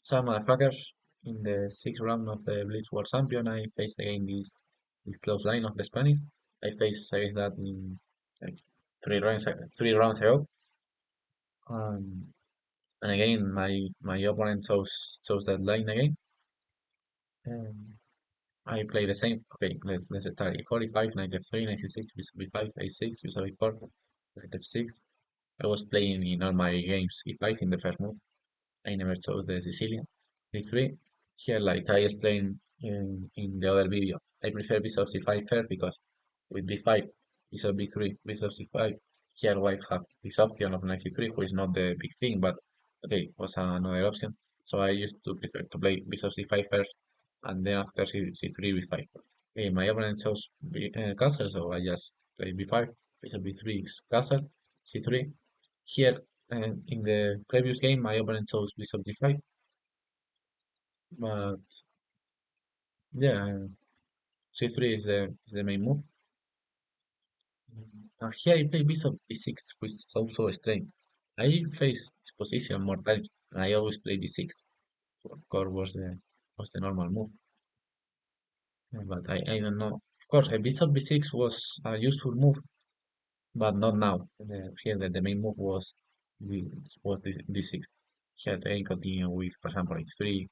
Some motherfuckers in the sixth round of the Blitz World Champion, I faced again this close line of the Spanish. I faced against that in like 3 rounds ago. Um, and again, my opponent chose that line again. Um, I play the same. Okay, let's start. E45, knight f3, knight c6, bishop b5, a6, bishop b4, knight f6. I was playing in all my games e5 in the first move. I never chose the Sicilian. d3. Here, like I explained in the other video, I prefer bishop c5 first because with b5, bishop b3, bishop c5, here white have this option of knight c3, who is not the big thing, but okay, was another option. So I used to prefer to play bishop c5 first, and then after c3, b5. My opponent chose castle, so I just play b5, bishop b3 is castle, c3. Here, in the previous game, my opponent chose bishop d5, but yeah, c3 is the main move. And here I play bishop b6, which is also strange. I face this position more times, and I always play d6. So of course was the normal move. But I don't know. Of course, a bishop b6 was a useful move, but not now. Here the main move was the d6. Here I continue with, for example, h3,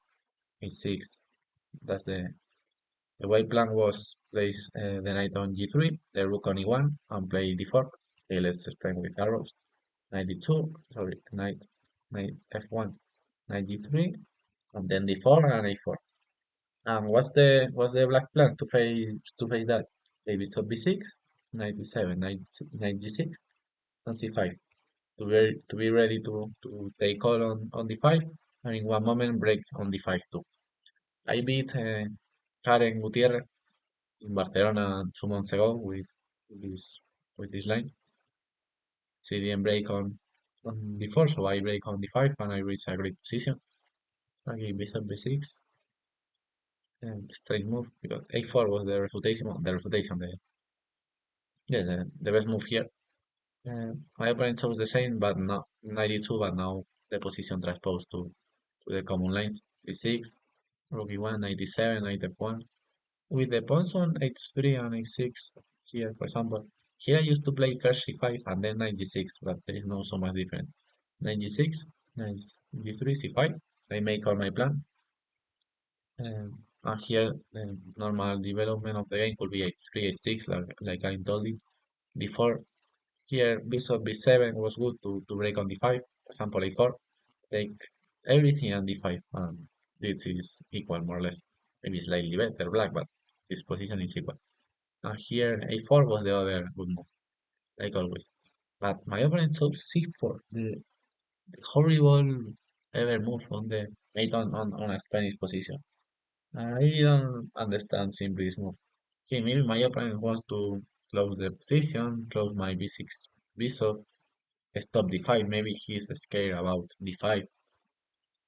h6. That's the white plan was place the knight on g3, the rook on e1, and play d4. Okay, let's explain with arrows. Knight d2, sorry, knight f1, knight g3, and then d4 and a4. And what's the black plan to face that? Play bishop b6, knight d7, knight g6, and c5. To be ready to take all on d5, and in one moment break on d5 too. I beat Karen Gutierrez in Barcelona 2 months ago this with this line. She didn't break on d4, so I break on d5 and I reach a great position. Okay, bishop b6, and straight move because a4 was the best move here. My opponent chose the same, but not 92, but now the position transposed to the common lines. d6, rook e1, 97, knight f1. With the pawns on h3 and h6 here, for example, here I used to play first c5 and then knight g6, but there is no so much different. Knight g6, knight g3, c5. I make all my plan. And here the normal development of the game could be h3, h6, like I told you. d4. Here bishop b7 was good to break on d5. For example, a4. Take everything on d5. This is equal more or less. Maybe slightly better black, but this position is equal. And here a4 was the other good move, like always. But my opponent chose c4, the horrible ever move on the made on a Spanish position. I don't understand simply this move. Okay, maybe my opponent wants to close the position, close my b6 bishop, stop d5. Maybe he's scared about d5,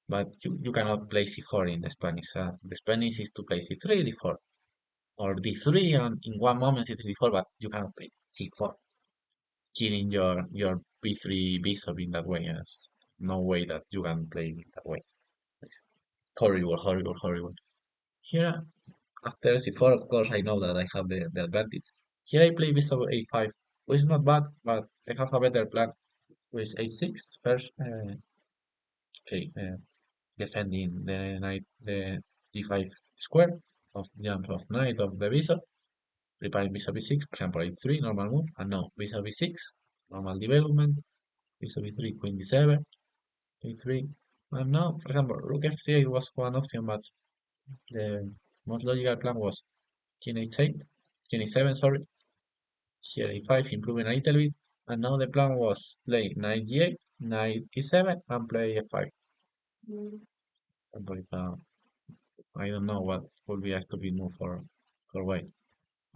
but you cannot play c4 in the Spanish. The Spanish is to play c3, d4, or d3, and in one moment c3, d4, but you cannot play c4, killing your b3 bishop in that way. There's no way that you can play it that way. It's horrible, horrible, horrible. Here, after c4, of course, I know that I have the advantage. Here I play bishop a5, which is not bad, but I have a better plan with a6 first. Okay, defending the knight, the d5 square of jump of knight of the bishop, preparing bishop b6, for example, a3, normal move, and now bishop b6, normal development, bishop b3, queen d7, a3, and now, for example, rook f8 was one option, but the most logical plan was king h8, king e7, sorry, here a5, improving a little bit, and now the plan was play knight g8, knight e7, and play f5. Example, I don't know what would be a stupid move for white.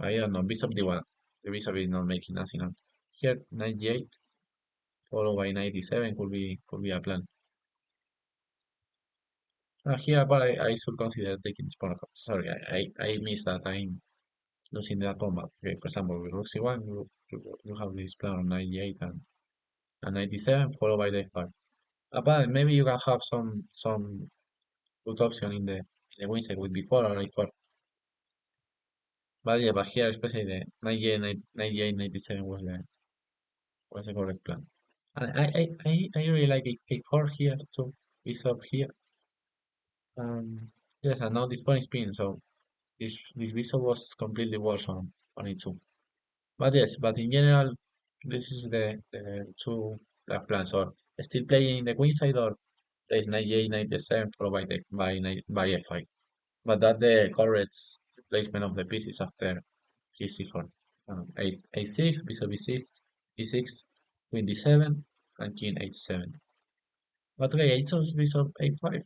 I don't know, bishop d1. The bishop is not making nothing up. Here, knight g8, followed by knight e7 could be a plan. Here, but I should consider taking this pawn. Sorry, I missed that. I'm losing that pawn. But okay, for example, with rook c1, you have this plan on knight g8 and knight e7, followed by d5. But maybe you can have some good option in the wing side with b4 or a4. But yeah, but here especially the 98, 97 was the correct plan. And I really like a4 here too. Bishop here. Um, yes, and now this pawn is pinned, so this bishop was completely worse on it too. But yes, but in general, this is the two black plans. So still playing in the queen side or plays knight a 97 followed by by f5. But that the correct placement of the pieces after g c4. A6, bishop b6, e6, queen d7, and king h7. But okay, I chose bishop a5,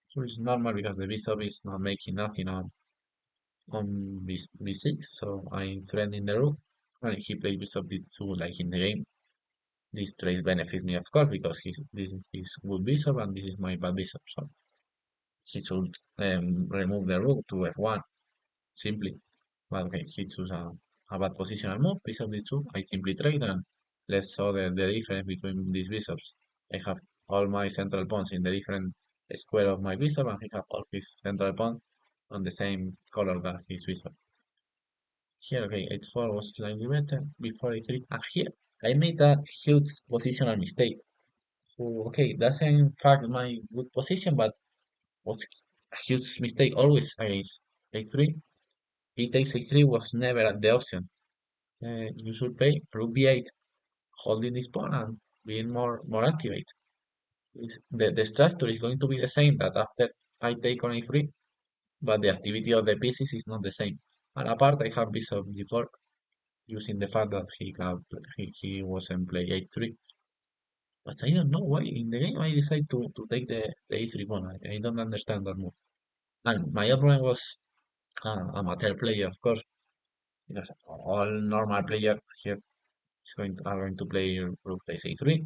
so it's normal because the bishop is not making nothing on b6, so I'm threatening the rook. And he plays bishop d2 like in the game. This trade benefits me, of course, because this is his good bishop and this is my bad bishop. So he should remove the rook to f1 simply. But okay, he chose a bad positional move, bishop d2. I simply trade and let's show the difference between these bishops. I have all my central pawns in the different square of my bishop and he have all his central pawns on the same color that his bishop. Here, okay, h4 was slightly better before a3. And here, I made a huge positional mistake. So, okay, that's in fact my good position, but was a huge mistake always against a3. He takes a3 was never the option. You should play rook b8, holding this pawn and being more activate. The structure is going to be the same that after I take on a3, but the activity of the pieces is not the same. And apart, I have bishop g4 using the fact that he wasn't play h3. But I don't know why in the game I decided to take the a3 pawn. I don't understand that move. And my opponent was amateur player, of course, because all normal player here are going to play rook takes a3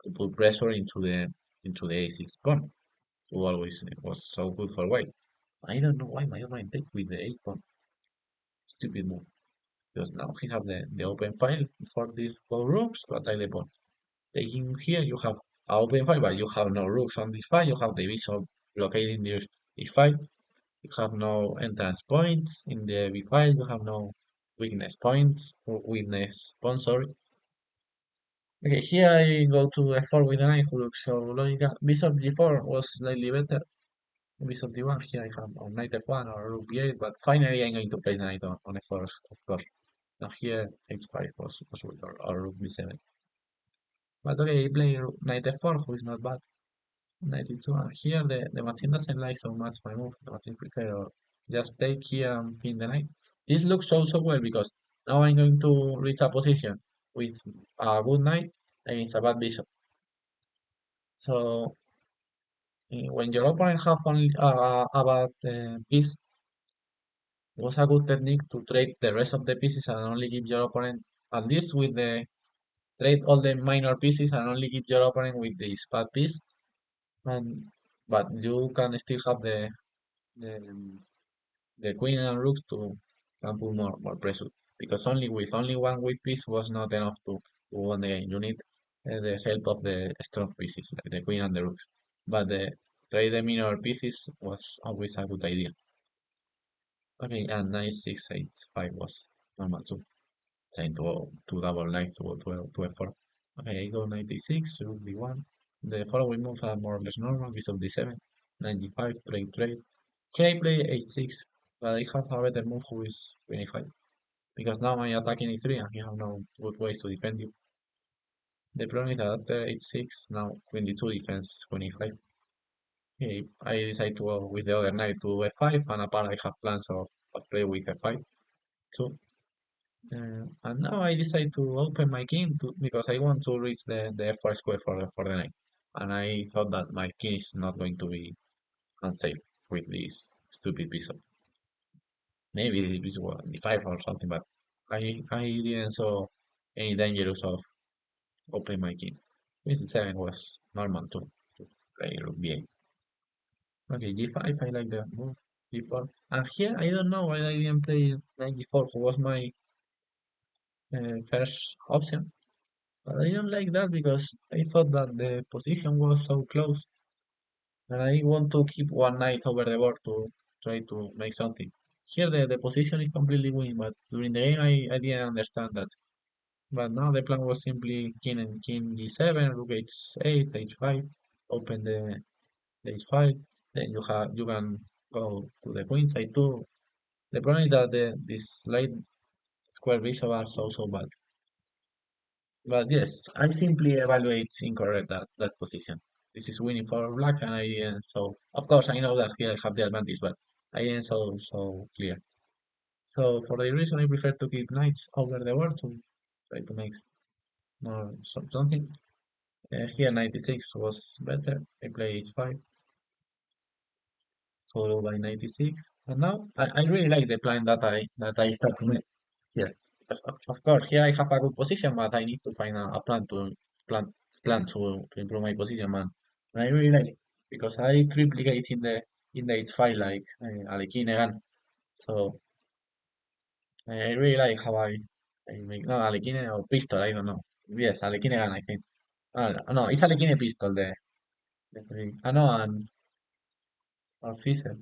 to put pressure into the a6 pawn, who always was so good for white. I don't know why my opponent take with the 8 pawn. Stupid move. Because now he have the open file for these four rooks to attack the pawn. Taking here, you have an open file, but you have no rooks on this file. You have the bishop blockading this file. You have no entrance points in the B file. You have no weakness points or weakness pawn, sorry. Okay, here I go to f4 with a knight who looks so logical. Bishop g4 was slightly better. Bishop d1, here I have on knight f1 or rook b8, but finally I'm going to place the knight on f4, of course. Now here h5 was good, or rook b7. But okay, I play knight f4, who is not bad. 92, and here the machine doesn't like so much my move. The machine prefer just take here and pin the knight. This looks so well because now I'm going to reach a position with a good knight against a bad bishop. So when your opponent have only a bad piece, it was a good technique to trade the rest of the pieces and only give your opponent, at least with the trade all the minor pieces and only give your opponent with this bad piece. And but you can still have the the queen and rook to can put more pressure because only with only one weak piece was not enough to win the game. You need the help of the strong pieces like the queen and the rooks. But the trade the minor pieces was always a good idea. Okay, and knight 6 8 5 was normal too. Trying to double knights to f4. Okay, I go 96, rook d1. The following moves are more or less normal. Bishop d7, 95, trade. Here I play h6, but I have a better move who is 25. Because now I'm attacking e3 and he have no good ways to defend you. The problem is that after h6, now queen d2 defense 25. Okay, I decide to go with the other knight to f5, and apart I have plans of play with f5 too. And now I decide to open my king because I want to reach the f4 square for the knight. And I thought that my king is not going to be unsafe with this stupid bishop. Maybe this bishop was d5 or something, but I didn't saw any dangers of opening my king. Queen c7 was normal too, to play rook b8. Okay, g5, I like the move. g4. And here, I don't know why I didn't play knight g4, who was my first option. But I don't like that because I thought that the position was so close. and I want to keep one knight over the board to try to make something. Here the position is completely winning, but during the game I didn't understand that. But now the plan was simply king and king g7, rook h8, h5, open the h5, then you can go to the queen side too. The problem is that this light square bishop are so bad. But yes, I simply evaluate incorrect that position. This is winning for black, and I didn't so. Of course, I know that here I have the advantage, but I didn't so clear. So for the reason, I prefer to keep knights over the board to try to make more something. Here 96 was better. I play h5, followed by 96, and now I really like the plan that I have made here. Because of course, here I have a good position, but I need to find a plan plan to improve my position, man. And I really like it because I triplicate in the h5 like Alekhine gun. So I really like how I make no Alekhine or pistol. I don't know. Yes, Alekhine gun. I think. No, it's Alekhine pistol. The three. No, and or Fisher.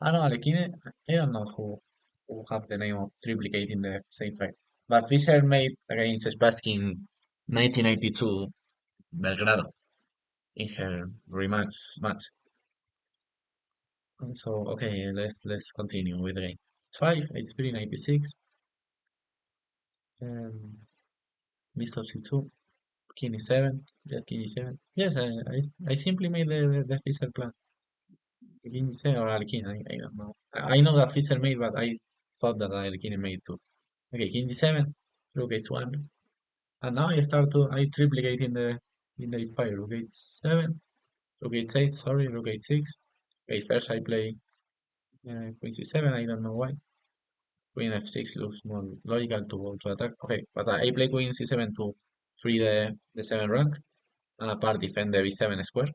No, Alekhine. I don't know who have the name of triplicate in the same fight. But Fisher made against Spassky in 1992 Belgrado in her rematch match. And so okay, let's continue with the game. It's 5, it's 3, 96, um, bishop c2, king e7, yeah, king e7. Yes, I simply made the Fisher plan. King e7 or Alkin, I don't know. I know that Fisher made, but I thought that Alkin made too. Okay, king d7, rook h1, and now I triplicate in the h5, rook h7, rook h8, sorry, rook h6. Okay, first I play queen c7, I don't know why. Queen f6 looks more logical to go to attack. Okay, but I play queen c7 to free the 7 rank, and apart defend the b7 square.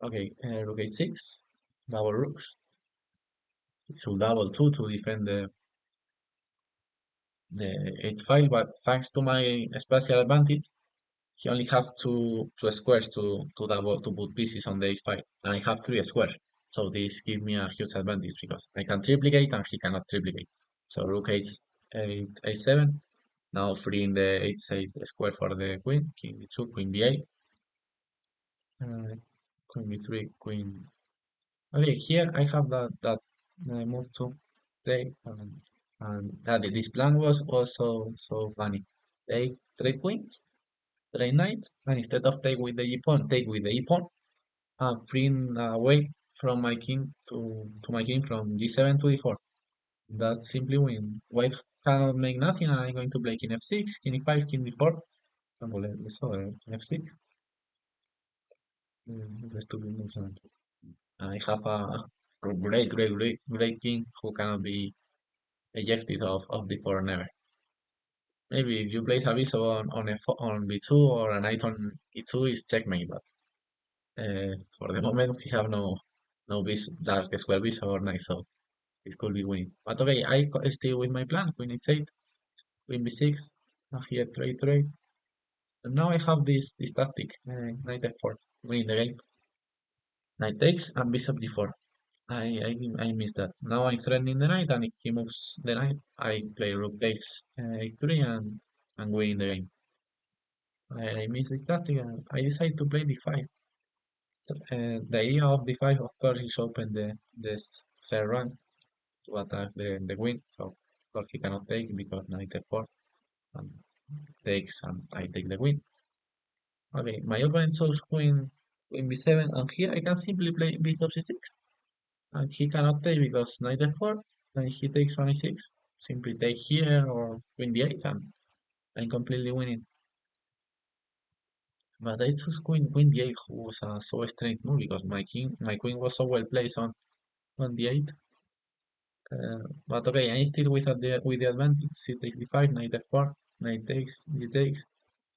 Okay, rook h6, double rooks. Should double 2 to defend the h5, but thanks to my spatial advantage, he only have two squares to put pieces on the h5, and I have three squares. So this gives me a huge advantage because I can triplicate and he cannot triplicate. So rook h8, h7, now freeing the h8 square for the queen, king b2, queen b8, uh, queen b3, queen. Okay, here I have that move to take, and that this plan was also so funny. Take three queens, three knights, and instead of take with the e-pawn, take with the e-pawn, and bring away from my king to my king from g7 to d4. That's simply win. White cannot make nothing, and I'm going to play king f6, king e5, king d4. And well, let's go king f6. Stupid moves, and I have a great king who cannot be ejected of d4 never. Maybe if you place a bishop on b2 or a knight on e2 is checkmate, but for the moment we have no dark square bishop or knight, so it could be winning. But okay, still with my plan, queen h8, queen b6, and here trade. And now I have this tactic, knight f4, winning the game. Knight takes and bishop d4. I missed that. Now I'm threatening the knight, and if he moves the knight, I play rook takes h3 and win the game. I missed this tactic, and I decide to play d5. The idea of d5, of course, is open the third rank to attack the queen. So of course he cannot take because knight f4 and takes, and I take the queen. Okay, my opponent chose queen b7, and here I can simply play bishop c6, and he cannot take because knight f4, and he takes on e6. Simply take here or queen d8, and I'm completely winning. But I chose queen d8, who was a so strange move because my queen was so well placed on d8. But okay, I'm still with the advantage. C takes d5, knight f4, knight takes, d takes.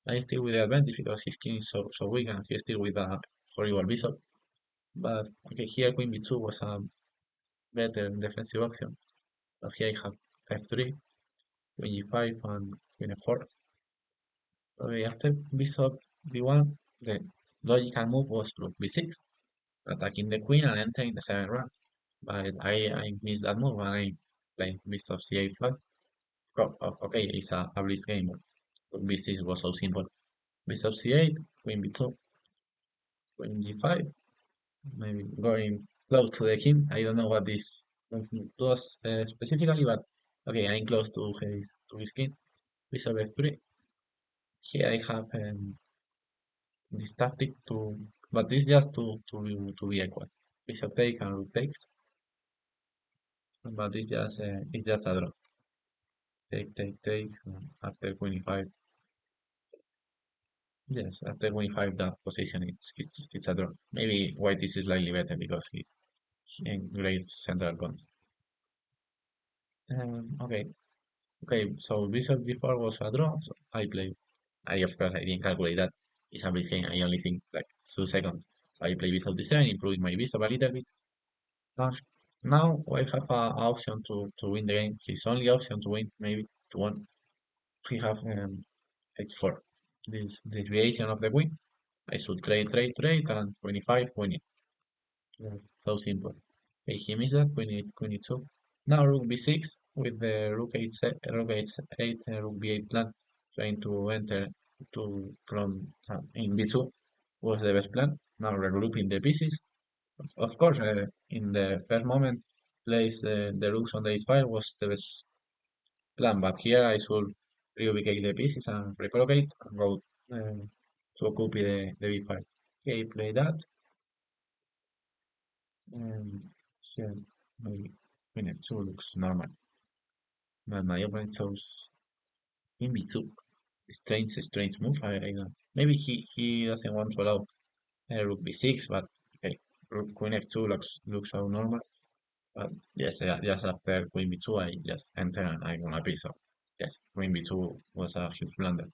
I'm still with the advantage because his king is so weak and he's still with a horrible bishop. But okay, here queen b2 was a better defensive option. But here I have f3, queen g5, and queen f4. Okay, after bishop b1, the logical move was rook b6. attacking the queen and entering the seventh rank. But I missed that move and I played bishop c8 first. Okay, it's a blitz game. But b6 was so simple. Bishop c8, queen b2, queen g5. Maybe going close to the king. I don't know what this does specifically, but okay, I'm close to his king. Bishop f3. Here I have this tactic to, but it's just to be equal. Bishop take and rook takes, but it's just a draw. Take, take, take. After queen e5, yes, after queen e5, that position it's a draw. Maybe white is slightly better because he's in great central pawns. Okay, okay. So bishop d4 was a draw. So I played. Of course I didn't calculate that. It's a blitz game. I only think like 2 seconds. So I play bishop d7, improving my bishop a little bit. Now, now I have a option to win the game. His only option to win, maybe to win. He have h4. This variation of the queen. I should trade, trade, trade, and 25 win it. Yeah, so simple. Okay, he missed that. Queen e2. Now rook b6 with the rook h8, rook b8 plan, trying to enter to from in b2 was the best plan. Now regrouping the pieces. Of course, in the first moment, place the rooks on the h5 was the best plan, but here I should reubicate the pieces and recolocate and go to occupy the b5. Okay, play that. And here, maybe queen f2 looks normal, but my opponent chose queen b2. Strange move. I don't. Maybe he doesn't want to allow rook b6, but okay, rook queen f2 looks so normal. But yes, yeah, just after queen b2, I just enter and I won a piece. So yes, queen b2 was a huge blunder.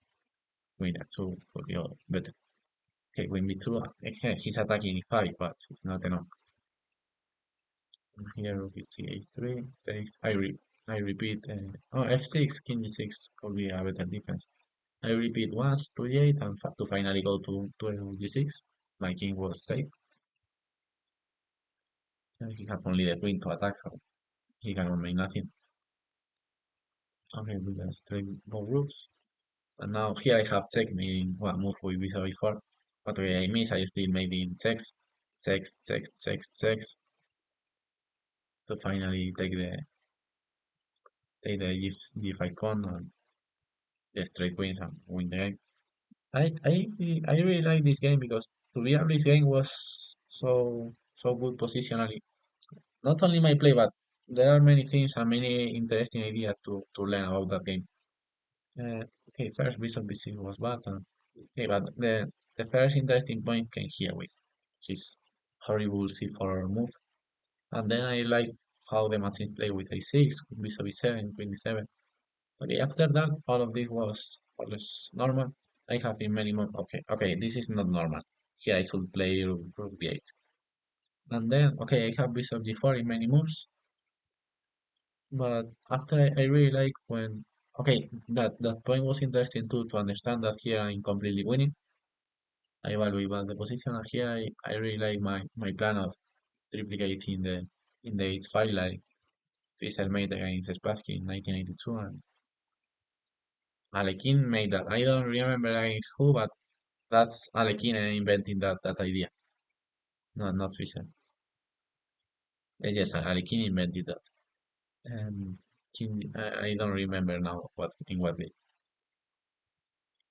Queen f2 would be all better. Okay, queen b2. He's attacking e5, but it's not enough. Here rook is h3. Takes. I repeat. Oh, f6, king g6 could be a better defense. I repeat once to e8 and to finally go to g6. My king was safe. And he has only the queen to attack, so he cannot make nothing. Okay, we just trade both rooks. And now here I have check, meaning one move with bishop e4. But okay, I miss, I still made in checks, checks, checks, checks, checks to finally take the g5 pawn and just trade queens and win the game. I really like this game because to be honest, this game was so good positionally. Not only my play, but there are many things and many interesting ideas to learn about that game. Okay, first bishop b6 was bad. Okay, but the first interesting point came here with his horrible c4 move. And then I like how the machine play with a6, bishop e7, queen e7. Okay, after that, all of this was more or less normal. I have in many more. Okay, this is not normal. Here I should play rook b8. And then, okay, I have bishop g4 in many moves. But after I really like when, okay, that point was interesting too to understand that here I'm completely winning. I evaluate well the position, and here I really like my plan of triplicating in the H5 like Fischer made against Spassky in 1982, and Alekhine made that. I don't remember against who, but that's Alekhine inventing that idea, not Fischer. Yes, Alekhine invented that. Um, I don't remember now what in what day.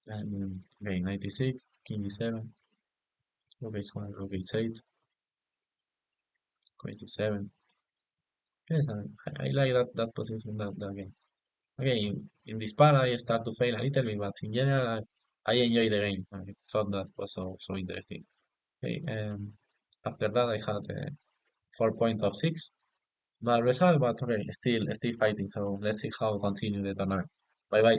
Okay, 96, King e7, Rook h1, Rook h8, Queen c7. Yes, I like that position, that game. Okay, in this part I start to fail a little bit, but in general I enjoy the game. I thought that was so interesting. Okay, after that I had 4 points of 6, but result, but okay, still fighting. So let's see how continue the tournament. Bye bye.